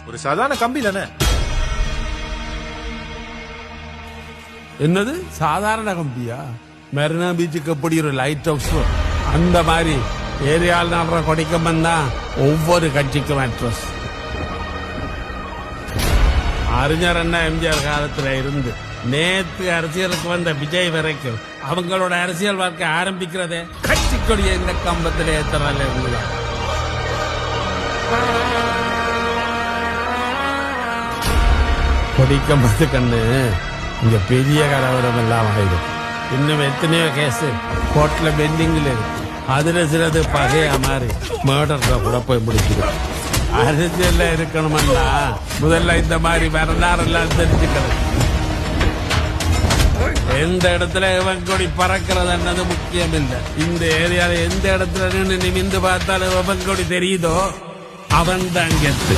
ஒரு சாதாரண கம்பி தானே. என்னது சாதாரண கம்பியா? மெரினா பீச்சுக்கு எப்படி ஒரு லைட் ஹவுஸ் அந்த மாதிரி ஏரியாவில் நடுற கொடிக்கம்பம் தான் ஒவ்வொரு கட்சிக்கும் அட்ரஸ். அறிஞர் அண்ணா எம்ஜிஆர் காலத்துல இருந்து நேத்து அரசியலுக்கு வந்த விஜய் வரைக்கும் அவங்களோட அரசியல் வாழ்க்கை ஆரம்பிக்கிறதே கட்சி கொடிய இந்த கம்பத்துல ஏத்துறாங்க. கொடிக்கம்பத்து கண்ணு இங்க பெரிய கலவரம் எல்லாம் ஆயிடும். இன்னும் எத்தனையோ கேஸ் கோர்ட்ல பெண்டிங்ல இருக்கு. அதுல சிலது பகையா மாறி மர்டர்ல கூட போய் முடிச்சிடும். அரசியல்ல இருக்கணும்னா முதல்ல இந்த மாதிரி வரலாறெல்லாம் தெரிஞ்சுக்கணும். எந்த இடத்துல இவன் கொடி பறக்கிறதுன்றது முக்கியம் இல்லை. இந்த ஏரியால எந்த இடத்துல நின்று நிமிந்து பார்த்தாலும் இவன் கொடி தெரியுதோ அவன் தான் கெத்து.